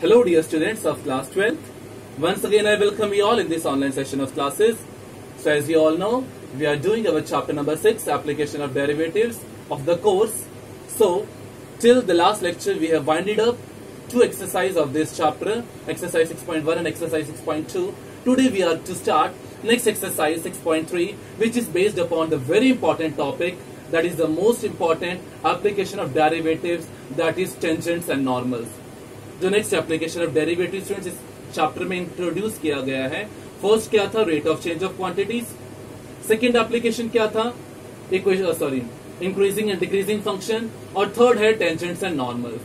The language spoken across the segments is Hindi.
Hello dear students of class 12th. Once again I welcome you all in this online session of classes. So as you all know, we are doing our chapter number 6, application of derivatives of the course. So till the last lecture we have winded up two exercises of this chapter, exercise 6.1 and exercise 6.2. Today we are to start next exercise 6.3, which is based upon the very important topic, that is the most important application of derivatives, that is tangents and normals. जो next application of derivative students इस चैप्टर में इंट्रोड्यूस किया गया है, फर्स्ट क्या था, rate of change of quantities. Second application क्या था, इंक्रीजिंग एंड डिक्रीजिंग फंक्शन। और थर्ड है tangents and normals.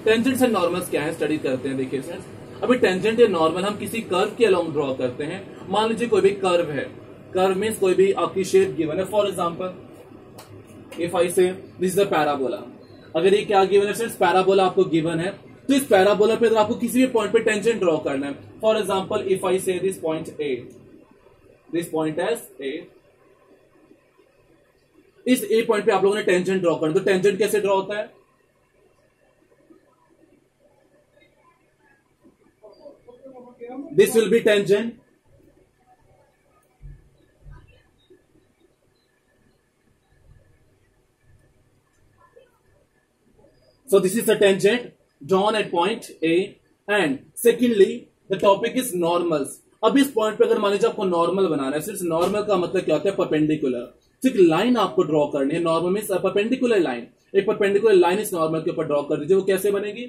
Tangents and normals क्या है, स्टडी करते हैं। देखिए स्टूडेंट्स, अभी टेंजेंट या नॉर्मल हम किसी कर्व के अलोंग ड्रॉ करते हैं। मान लीजिए कोई भी कर्व है, कर्व मींस कोई भी आपकी शेप गिवन है। For example if I say this is a parabola, अगर ये क्या गिवन है स्टूडेंट्स, पैराबोला आपको गिवन है, तो इस पैराबोला पे अगर आपको किसी भी पॉइंट पे टेंजेंट ड्रॉ करना है, for example if I say this point A, this point as A, इस ए पॉइंट पे आप लोगों ने टेंजेंट ड्रॉ करना, तो टेंजेंट कैसे ड्रॉ होता है, this will be tangent. So this is a tangent drawn at point A, and secondly the topic is normals. अब इस पॉइंट पे अगर मान लीजिए आपको नॉर्मल बनाना है, सिर्फ नॉर्मल का मतलब क्या होता है, परपेंडिकुलर। सिर्फ लाइन आपको ड्रॉ करनी है, नॉर्मल मींस परपेंडिकुलर लाइन। एक परपेंडिकुलर लाइन इस नॉर्मल के ऊपर ड्रॉ कर दीजिए, वो कैसे बनेगी,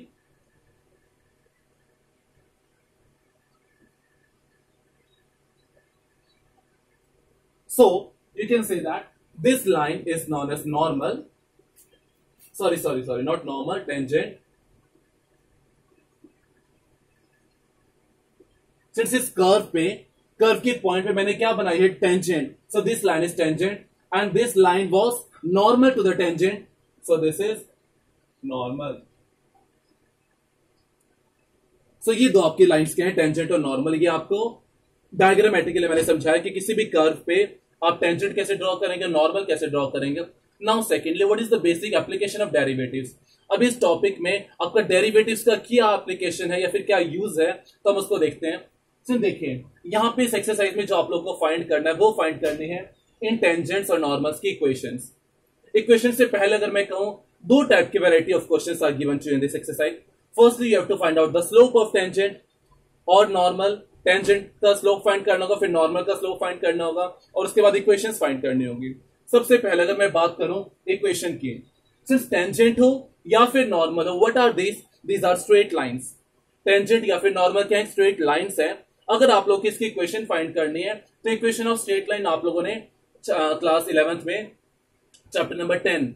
so you can say that this line is known as normal, sorry not normal, tangent। Since इस कर्व पे, कर्व के पॉइंट पे मैंने क्या बनाई है, tangent. So this line is tangent and this line was normal to the tangent, so this is normal. So ये दो आपकी लाइंस क्या है, टेंजेंट और नॉर्मल। ये आपको डायग्रामेटिकली मैंने समझाया कि किसी भी कर्व पे आप टेंजेंट कैसे ड्रॉ करेंगे, नॉर्मल कैसे ड्रॉ करेंगे। Now secondly, what is the basic application of derivatives. अब इस टॉपिक में आपका डेरिवेटिव्स का क्या एप्लीकेशन है या फिर क्या यूज है, तो हम उसको देखते हैं। तो देखिए यहां पे इस एक्सरसाइज में जो आप लोगों को फाइंड करना है, वो फाइंड करनी है इन टेंजेंट्स और नॉर्मल्स की इक्वेशंस। इक्वेशन से पहले अगर मैं कहूं, दो टाइप की variety of questions are given to in this exercise. Firstly you have to find out the slope of tangent और नॉर्मल। टेंजेंट का स्लोप फाइंड करना होगा, फिर नॉर्मल का स्लोप फाइंड करना होगा, और उसके बाद इक्वेशंस फाइंड करनी होगी। सबसे पहले अगर मैं बात करूं इक्वेशन की, सिर्फ टेंजेंट हो या फिर नॉर्मल हो, what are these are straight lines. Tangent या फिर नॉर्मल क्या है, स्ट्रेट लाइंस है। अगर आप लोग इसकी इक्वेशन फाइंड करनी है, तो इक्वेशन ऑफ स्ट्रेट लाइन आप लोगों ने क्लास 11th में चैप्टर नंबर 10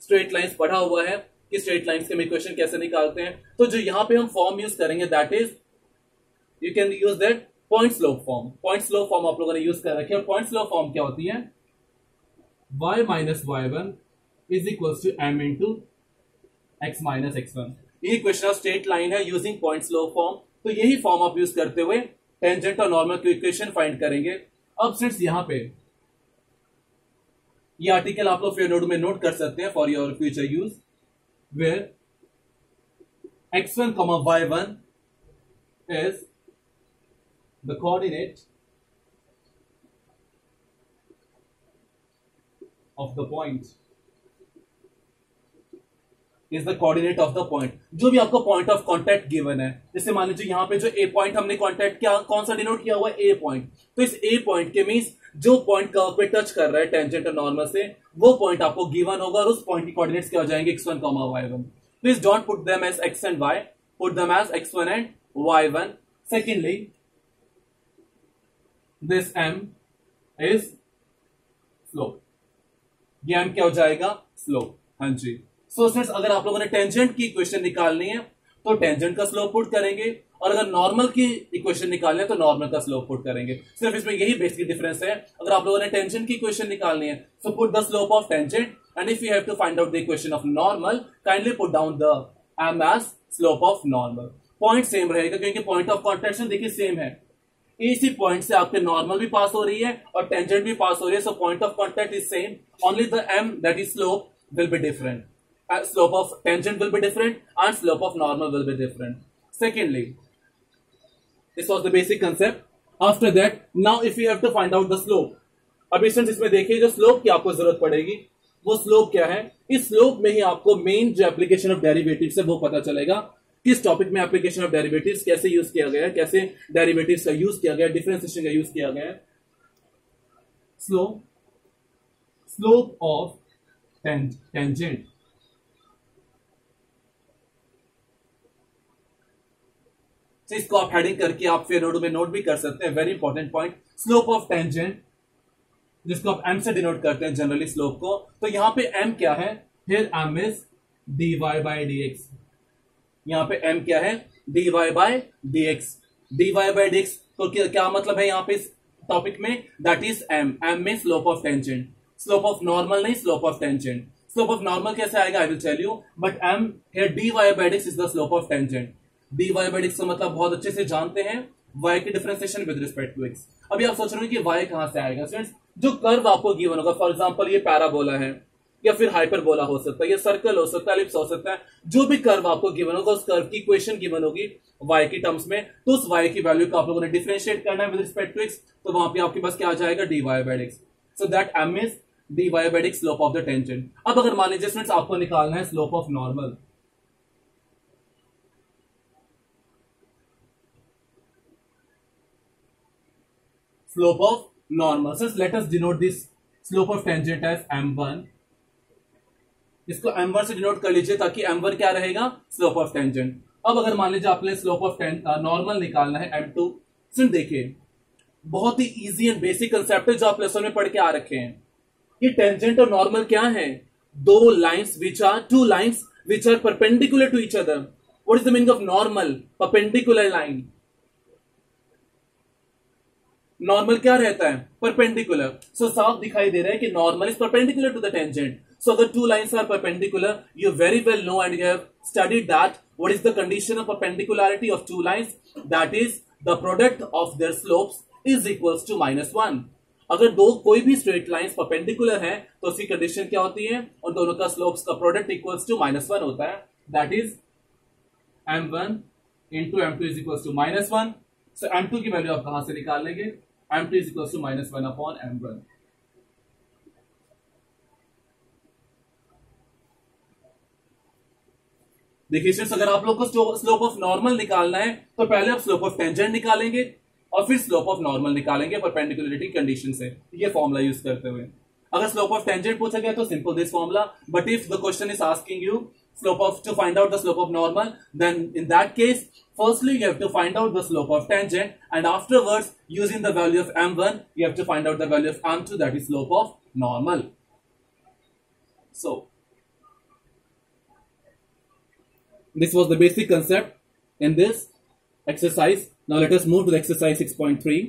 स्ट्रेट लाइंस पढ़ा हुआ है कि स्ट्रेट लाइंस के इक्वेशन कैसे निकालते हैं। तो जो यहां पे हम फॉर्म यूज करेंगे, that is you can use that point slope form. Point slope form आप लोगों ने यूज कर रखी है, और पॉइंट स्लोप फॉर्म क्या होती है, y minus y1 is equal to m into x minus x1। ये इक्वेशन ऑफ स्ट्रेट लाइन है यूजिंग पॉइंट स्लोप फॉर्म। तो यही फॉर्म आप यूज करते हुए टेंजेंट और नॉर्मल की इक्वेशन फाइंड करेंगे। अब सिर्फ यहां पे ये आर्टिकल आप लोग नोट में नोट कर सकते हैं for your future use, where x1, y1 is the coordinate of the point, is the coordinate of the point। जो भी आपको पॉइंट ऑफ कांटेक्ट गिवन है, जैसे मान लीजिए यहां पे जो ए पॉइंट हमने कांटेक्ट क्या, कौन सा डिनोट किया हुआ है, ए पॉइंट। तो इस ए पॉइंट के मींस जो पॉइंट कर्व पे टच कर रहा है टेंजेंट और नॉर्मल से, वो पॉइंट आपको गिवन होगा, और उस पॉइंट की कोऑर्डिनेट्स क्या हो जाएंगे, x1, y1। Please don't put them as x and y, put them as x1 and y1। Secondly this m is slope, ये m क्या हो जाएगा, स्लोप। हाँ जी। सो स्टूडेंट्स, अगर आप लोगों ने टेंजेंट की इक्वेशन निकालनी है तो टेंजेंट का स्लोप पुट करेंगे, और अगर नॉर्मल की इक्वेशन निकालनी है तो नॉर्मल का स्लोप पुट करेंगे। सिर्फ इसमें यही बेसिक डिफरेंस है। अगर आप लोगों ने टेंजेंट की इक्वेशन निकालनी है, so put the slope of tangent, and if you have to find out the equation of normal, kindly put down the m as slope of normal. Point same रहेगा क्योंकि पॉइंट ऑफ कॉन्टैक्ट देखिए सेम है। इसी पॉइंट से आपके नॉर्मल भी पास हो रही है और टेंजेंट भी पास हो रही है, so point of contact is same, only the m that is slope will be different. Slope of tangent will be different and slope of normal will be different. Secondly, this was the basic concept. After that, now if you have to find out the slope, अभी स्टूडेंट्स इसमें देखिए जो स्लोप की आपको जरूरत पड़ेगी वो स्लोप क्या है. इस स्लोप में ही आपको मेन जो एप्लीकेशन ऑफ डेरिवेटिव्स है वो पता चलेगा. किस टॉपिक में एप्लीकेशन ऑफ डेरिवेटिव्स कैसे यूज किया गया है, कैसे डेरिवेटिव्स का यूज किया गया है, डिफरेंशिएशन का यूज किया गया है. Slope of tangent. इसको आप हेडिंग करके आप फिर नोट में नोट भी कर सकते हैं. Very important point, slope of tangent, जिसको आप एम से डिनोट करते हैं जनरली स्लोप को. तो यहां पे एम क्या है, here m is dy by dx. यहां पे एम क्या है, dy by dx. dy by dx तो क्या मतलब है यहां पे इस टॉपिक में, दैट इज एम. एम में slope of tangent, slope of normal नहीं, slope of tangent. Slope of normal कैसे आएगा I will tell you, but M here dy by dx is the slope of tangent. dy by dx का मतलब बहुत अच्छे से जानते हैं, y की differentiation with respect to x. अभी आप सोच रहे हो कि y कहां से आएगा. फ्रेंड्स, जो कर्व आपको गिवन होगा, फॉर एग्जांपल ये पैराबोला है या फिर हाइपरबोला हो सकता है, या सर्कल हो सकता है, एलिप्स हो सकता है. जो भी कर्व आपको गिवन होगा उस कर्व की इक्वेशन गिवन होगी y की टर्म्स में, तो उस y की वैल्यू को आप लोगों ने डिफरेंशिएट करना है विद रिस्पेक्ट टू x. तो वहां पे आपके पास क्या आ जाएगा, dy by dx. So that m is dy by dx slope of the tangent. अब अगर मान लीजिए फ्रेंड्स आपको निकालना है slope of normal, slope of normal. So let us denote this slope of tangent as m1. इसको m1 से डिनोट कर लीजिए ताकि m1 क्या रहेगा, स्लोप ऑफ टेंजेंट. अब अगर मान लीजिए आपने स्लोप ऑफ नॉर्मल निकालना है m2. सुन देखिए, बहुत ही इजी एंड बेसिक कंसेप्ट है जो आप लेसन में पढ़ के आ रखे हैं. ये टेंजेंट और नॉर्मल क्या है, दो lines two lines which are perpendicular to each other. What is the meaning of normal, perpendicular line. Normal क्या रहता है, परपेंडिकुलर. सो साफ दिखाई दे रहा है कि normal is perpendicular to the tangent. So अगर two lines are perpendicular, you very well know and you have studied that what is the condition of perpendicularity of two lines, that is the product of their slopes is equals to -1. अगर दो कोई भी स्ट्रेट लाइंस परपेंडिकुलर है तो उसकी कंडीशन क्या होती है, और दोनों का स्लोप्स का प्रोडक्ट इक्वल्स टू -1 होता है. That is m1 into m2 is equals to -1. So m2 की वैल्यू आप कहां से निकाल लेंगे, m2 is equals to -1 upon m1. देखिए स्टूडेंट्स, अगर आप लोग को स्लोप ऑफ नॉर्मल निकालना है तो पहले आप स्लोप ऑफ टेंजेंट निकालेंगे और फिर स्लोप ऑफ नॉर्मल निकालेंगे परपेंडिकुलरिटी कंडीशन से, ये फॉर्मूला यूज करते हुए. अगर स्लोप ऑफ टेंजेंट पूछा गया तो simple this formula, but if the question is asking you to find out the slope of normal, then in that case firstly you have to find out the slope of tangent, and afterwards using the value of m1 you have to find out the value of m2, that is slope of normal. So this was the basic concept in this exercise. Now let us move to the exercise 6.3.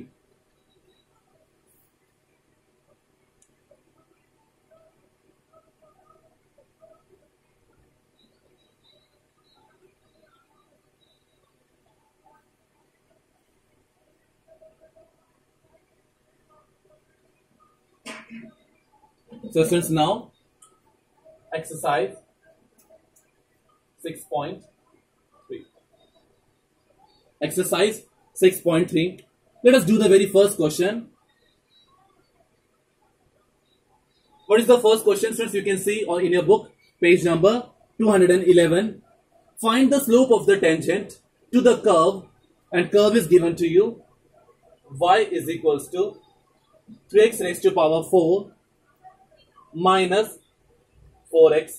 So since now exercise 6.3. Exercise 6.3. Let us do the very first question. What is the first question, friends? You can see in your book, page number 211. Find the slope of the tangent to the curve, and curve is given to you. Y is equals to 3x raised to power 4 minus 4x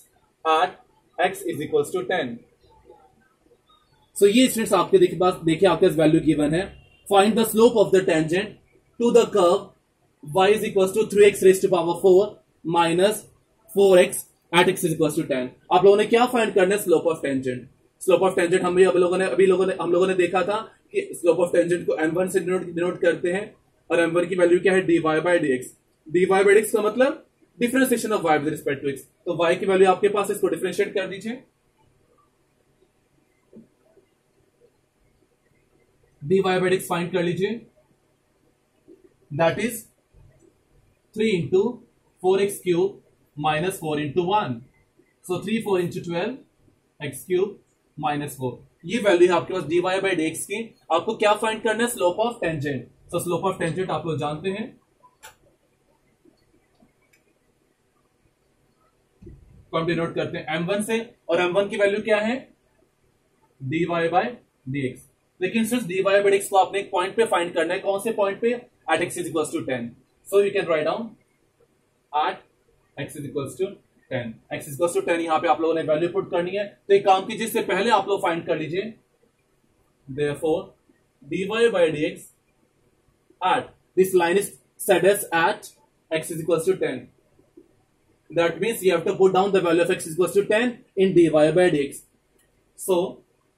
at x is equals to 10. So ये स्टूडेंट्स आपके देखिए आपके पास वैल्यू गिवन है. Find the slope of the tangent to the curve y is equals to 3x raised to power 4 minus 4x at x is equals to 10. आप लोगों ने क्या फाइंड करना है, slope of tangent. Slope of tangent हम लोगों ने देखा था कि स्लोप ऑफ टेंजेंट को m1 से डिनोट करते हैं, और m1 की वैल्यू क्या है, dy by dx. dy by dx का मतलब differentiation of y with respect to x. तो y की वैल्यू आपके पास, इसको डिफरेंशिएट कर दीजिए. dy by dx फाइंड कर लीजिए, that is 3 into 4x cube minus 4 into 1. So 3 4 into 12 x cube minus 4. ये वैल्यू है आपके पास dy बाई डी एक्स की। आपको क्या फाइंड करना है? Slope of tangent. So slope of tangent आप लोग जानते हैं, कौन डिनोट करते हैं? m1 से, और m1 की वैल्यू क्या है? dy by D x. लेकिन सिर्फ dy बाई डी एक्स को आपने एक पॉइंट पे फाइंड करना है। कौन से पॉइंट पे? At x is equal to 10। So you can write down at x is equal to 10। x is equal to 10 यहां पे आप लोगों ने वैल्यू पुट करनी है। तो एक काम कीजिए, इससे पहले आप लोग फाइंड कर लीजिए। Therefore, dy by dx at this line is set as at x is equals to 10. That means you have to put down the value of x is equals to 10 in dy by dx. So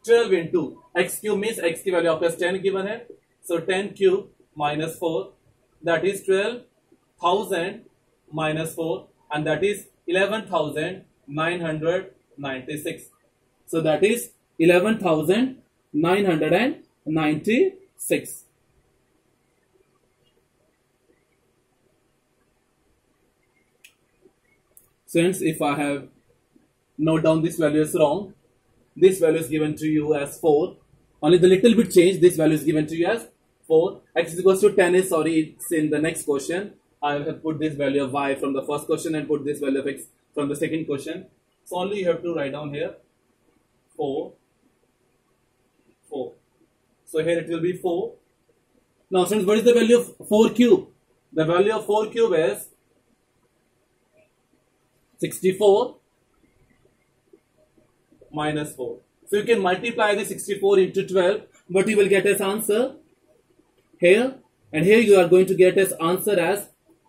12 into x cube means x की वैल्यू आपके पास 10 गिवन है। So 10 cube minus 4 that is 12,000 minus 4 and that is 11,996. So that is 11,996. Since if I have note down this value is wrong, this value is given to you as 4. Only the little bit change, this value is given to you as 4. X is equals to 10 is, sorry, it's in the next question. I have put this value of y from the first question and put this value of x from the second question. So only you have to write down here 4. So here it will be 4. Now since what is the value of 4 cube? The value of 4 cube is 64 minus 4. So you can multiply the 64 into 12. What you will get as answer here, and here you are going to get as answer as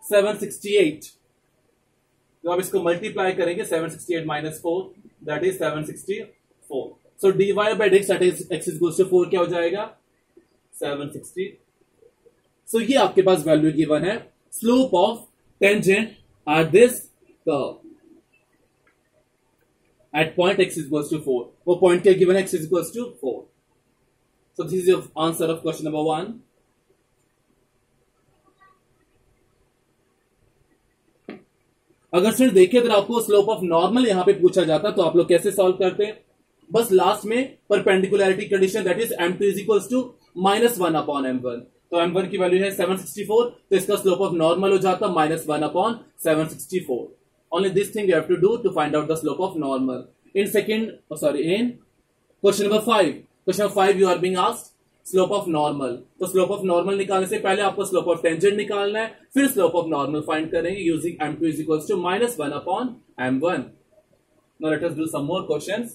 768. तो आप इसको मल्टीप्लाई करेंगे 768 minus 4 that is 764. So dy by dx that is x is equals to 4 क्या हो जाएगा? 760. So ये आपके पास वैल्यू गिवन है slope of tangent at this curve at point x is equals to 4. वो पॉइंट क्या गिवन है? x is equals to 4. So this is your answer of question number 1. अगर सिर्फ देखिए अगर आपको स्लोप ऑफ नॉर्मल यहां पे पूछा जाता तो आप लोग कैसे सॉल्व करते हैं? बस लास्ट में perpendicularity condition that is m2 is equals to -1 upon m1। तो m1 की वैल्यू है 764, तो इसका स्लोप ऑफ नॉर्मल हो जाता -1 upon 764। Only this thing you have to do to find out the slope of normal. In question number 5. Question number 5 you are being asked slope of normal. तो slope of normal निकालने से पहले आपको slope of tangent निकालना है, फिर slope of normal find करेंगे using m2 is equals to -1 upon m1. Now let us do some more questions.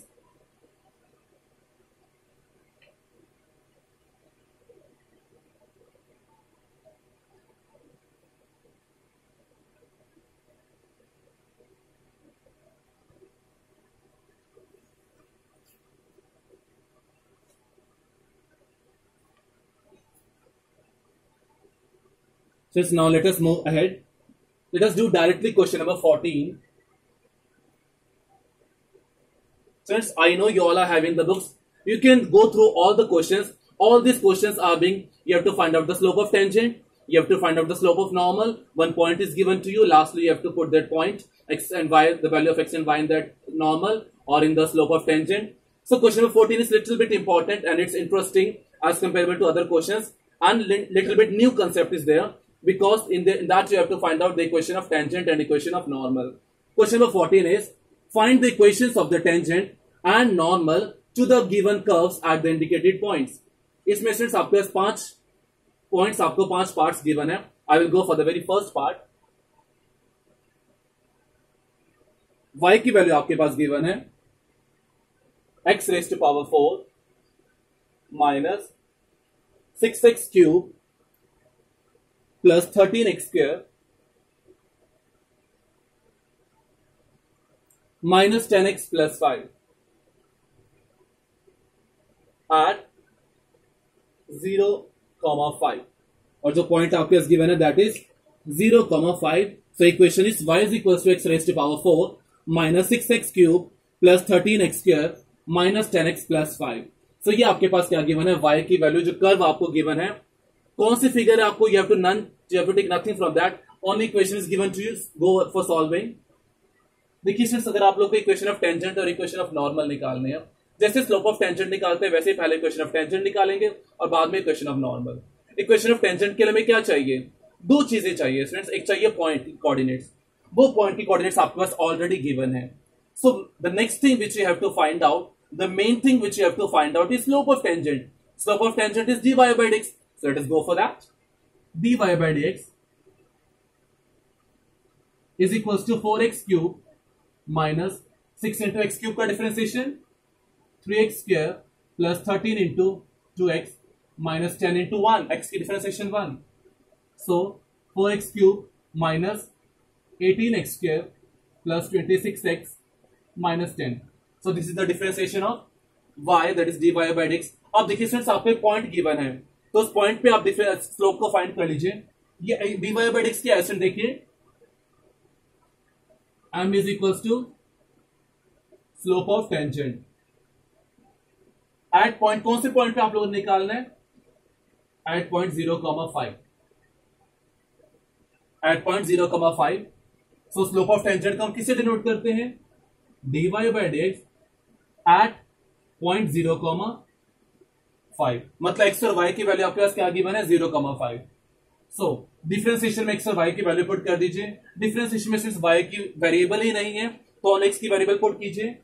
Since now let us move ahead. Let us do directly question number 14. Since I know you all are having the books, you can go through all the questions. All these questions are being, you have to find out the slope of tangent, you have to find out the slope of normal. One point is given to you. Lastly, you have to put that point, x and y, the value of x and y in that normal or in the slope of tangent. So question number 14 is little bit important and it's interesting as comparable to other questions, and little bit new concept is there. Because in that you have to find out the equation of tangent and equation of normal. Question number 14 is find the equations of the tangent and normal to the given curves at the indicated points. इसमें सिर्फ आपके पास 5 पॉइंट्स, आपको 5 पार्ट्स गिवन है. I will go for the very first part. y की वैल्यू आपके पास गिवन है x raised to power 4 minus 6x cube plus 13x square minus 10x plus 5 at 0,5. और जो पॉइंट आपके पास गिवन है that is 0,5. So equation is y is equal to x raise to power 4 minus 6x cube plus 13x square minus 10x plus 5. So ये आपके पास क्या गिवन है? y की वैल्यू जो कर्व आपको गिवन है, कौन सी फिगर है आपको, you have to take nothing from that, only equation is given to you, go for solving. देखिए सिर्फ अगर आप लोग को इक्वेशन ऑफ टेंजेंट और इक्वेशन ऑफ नॉर्मल निकालने हैं, जैसे स्लोप ऑफ टेंजेंट निकालते हैं वैसे ही पहले इक्वेशन ऑफ टेंजेंट निकालेंगे और बाद में equation of normal. Equation of tangent के लिए हमें क्या चाहिए, दो चीजें चाहिए स्टूडेंट्स, एक चाहिए पॉइंट कोऑर्डिनेट्स, वो पॉइंट की कोऑर्डिनेट्स आपके पास ऑलरेडी गिवन है। So the next thing which you have to find out, the main thing which you have to find out is slope of tangent. Slope of tangent is dy by dx, so let us go for that. dy by dx is equals to 4x cube minus 6 into x cube का differentiation 3x square plus 13 into 2x minus 10 into 1, x की differentiation 1, so 4x cube minus 18x square plus 26x minus 10, so this is the differentiation of y, that is dy by dx। अब देखिए फ्रेंड्स आपको एक पॉइंट गिवन है तो उस पॉइंट पे आप स्लोप को फाइंड कर लीजिए। ये dy by dx की एसेंट देखिए m is equals to slope of tangent at point, कौन से पॉइंट पे आप लोगों ने निकालना है, at point 0,5, at point 0,5। So slope of tangent को हम किससे डिनोट करते हैं, dy by dx at point 0,5, मतलब x और y की वैल्यू आपके पास क्या गिवन है 0,5। सो डिफरेंशिएशन में x और y की वैल्यू पुट कर दीजिए, डिफरेंशिएशन में सिर्फ y की वेरिएबल ही नहीं है तो ऑन x की वेरिएबल पुट कीजिए,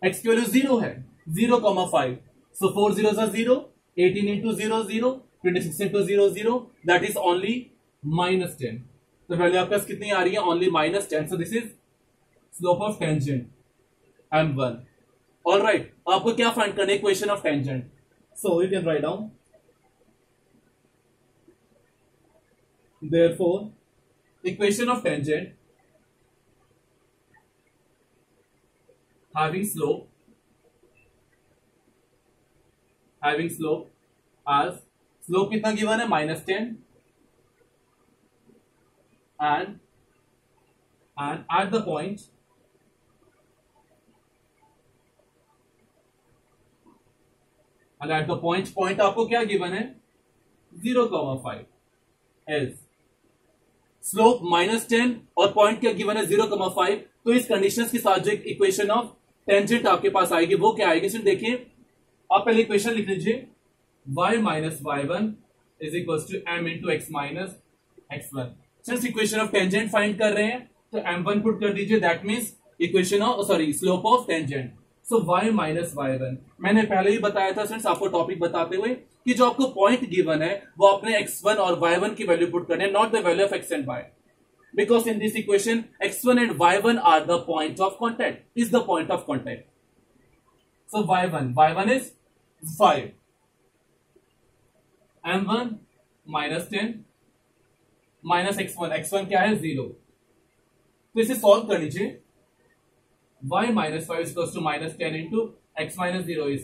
x की वैल्यू 0 है 0,5, सो 4 zeros are 0, 18 into 0 0, 26 into 0 0, that is only minus 10। तो वैल्यू आपके पास कितनी आ रही है, only minus 10। So this is slope of tangent m1। All right, आपको क्या फाइंड करना है, equation of tangent. So you can write down therefore equation of tangent having slope as slope कितना गिवन है -10 and at the point point आपको क्या गिवन है 0,5 एस, स्लोप -10 और पॉइंट क्या गिवन है 0,5। तो इस कंडीशंस के साथ जो इक्वेशन ऑफ टेंजेंट आपके पास आएगी वो क्या आएगी, सिर्फ देखिए आप पहले इक्वेशन लिख लीजिए, y minus y1 is equals to m into x minus x1। Since equation of tangent find कर रहे हैं तो m1 पुट कर दीजिए, that means equation of slope of tangent. So y minus y1, मैंने पहले ही बताया था फ्रेंड्स आपको टॉपिक बताते हुए कि जो आपको पॉइंट गिवन है वो आपने x1 और y1 की वैल्यू पुट करनी है, not the value of x and y, because in this equation x1 and y1 are the point of contact, is the point of contact। so y1 is 5, m1 -10 minus x1 क्या है 0। तो इसे सॉल्व कर लीजिए, y minus 5 is equals to -10 into x minus 0 is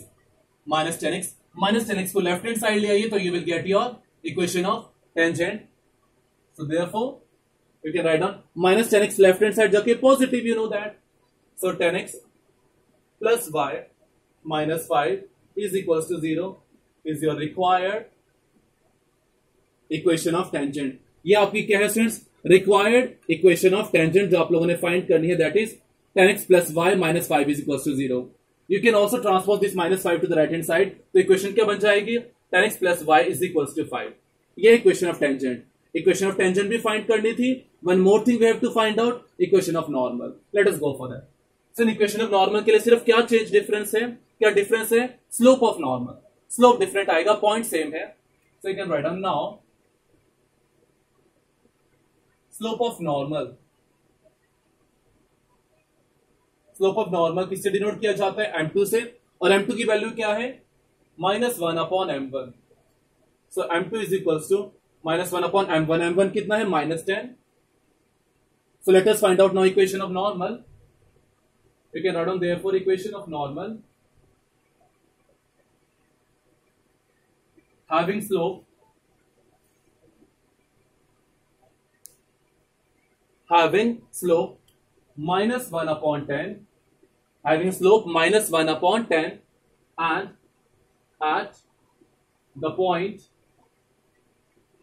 -10x, -10x को लेफ्ट हैंड साइड ले आइए तो you will get your equation of tangent। so therefore you can write down -10x left hand side जाके positive, you know that, so 10x plus y minus 5 is equals to 0 is your required equation of tangent। ये आपकी क्या है students, required equation of tangent जो आप लोगों ने फाइंड करनी है, that is 10x plus y minus 5 is equals to 0। You can also transpose this -5 to the right hand side, तो इक्वेशन क्या बन जाएगी, 10x plus y is equals to 5। ये equation of tangent, equation of tangent भी फाइंड करनी थी। One more thing we have to find out, equation of normal. Let us go for that. So equation of normal के लिए सिर्फ क्या चेंज डिफरेंस है, क्या डिफरेंस है, slope of normal, slope different आएगा, पॉइंट सेम है। सो you can write down now slope of normal. Slope of normal किससे डिनोट किया जाता है, m2 से, और m2 की वैल्यू क्या है -1/m1। So m2 is equals to -1/m1, m1 कितना है -10। So let us find out now equation of normal. You can write down therefore equation of normal having slope -1/10, having slope -1/10 and at the point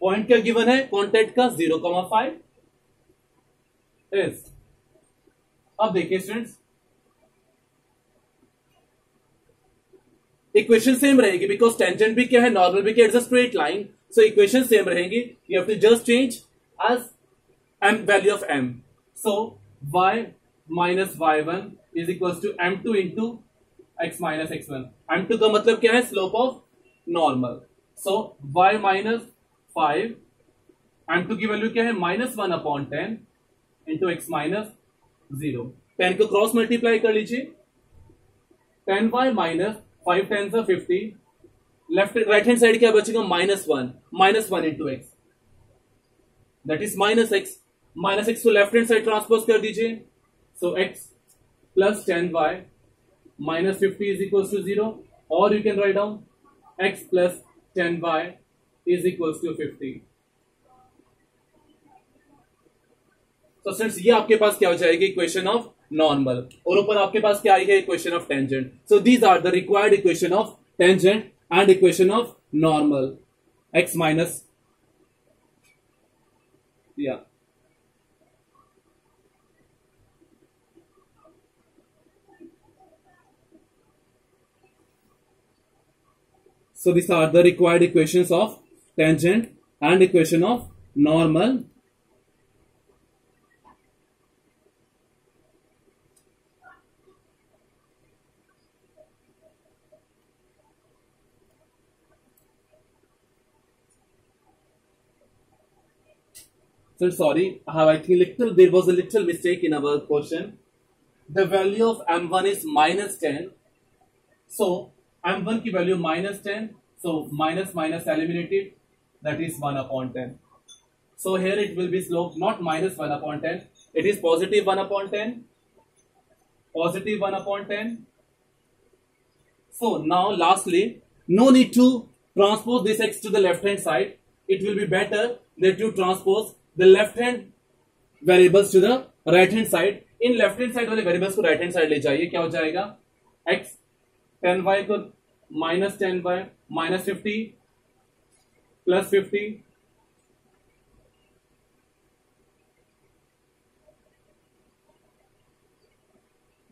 क्या गिवन है कॉन्टैक्ट का 0,5 is। अब देखिए स्टूडेंट्स इक्वेशन सेम रहेगी बिकॉज टेंजेंट भी क्या है, नॉर्मल भी क्या है, it's a straight line, so equation same रहेंगी. You have to just change as m value of m. So y minus y1 is equals to m2 into x minus x1. m2 का मतलब क्या है, slope of normal. So y minus 5, m2 की वैल्यू क्या है, -1/10 इंटू x माइनस 0. 10 को क्रॉस मल्टीप्लाई कर लीजिए. 10y minus 5 10 50. Left right hand side क्या बचेगा, -1 into x, that is -x. -x को लेफ्ट हैंड साइड ट्रांसपोज कर दीजिए. So x plus 10y minus 50 is equal to 0, और you can write down x plus 10y is equal to 50. तो फ्रेंड्स ये आपके पास क्या हो जाएगी, इक्वेशन ऑफ नॉर्मल, और ऊपर आपके पास क्या आई है, equation of tangent. So these are the required equation of tangent and equation of normal. x minus Yeah. So these are the required equations of tangent and equation of normal. So sorry, I think there was a little mistake in our question. The value of m1 is -10. So m1 की value -10. So minus minus eliminated. That is 1/10. So here it will be slope not -1/10. It is positive 1/10. Positive 1/10. So now lastly, no need to transpose this x to the left hand side. It will be better that you transpose the left hand variables to the right hand side. In left hand side वाले वेरिएबल्स को राइट हैंड साइड ले जाइए. क्या हो जाएगा, x 10y को -10y -50 प्लस 50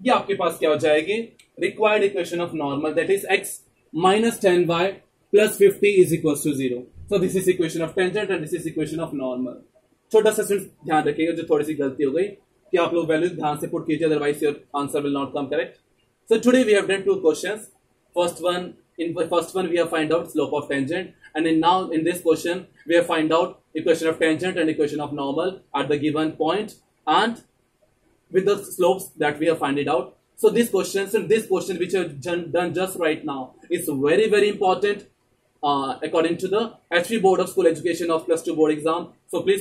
ये आपके पास क्या हो जाएगी, required equation of normal, that is x -10y plus 50 is equal to 0. So this is equation of tangent and this is equation of normal. छोटा सा ध्यान रखिएगा, जो थोड़ी सी गलती हो गई कि आप लोग वैल्यू ध्यान से पुट कीजिए, otherwise your answer will not come correct. So today we have done two questions. First one we have find out slope of tangent, and now in this question we have find out equation of tangent and equation of normal at the given point and with the slopes that we have find it out. So this question which I have done just right now is very very important according to the HP Board of School Education of +2 board exam. So please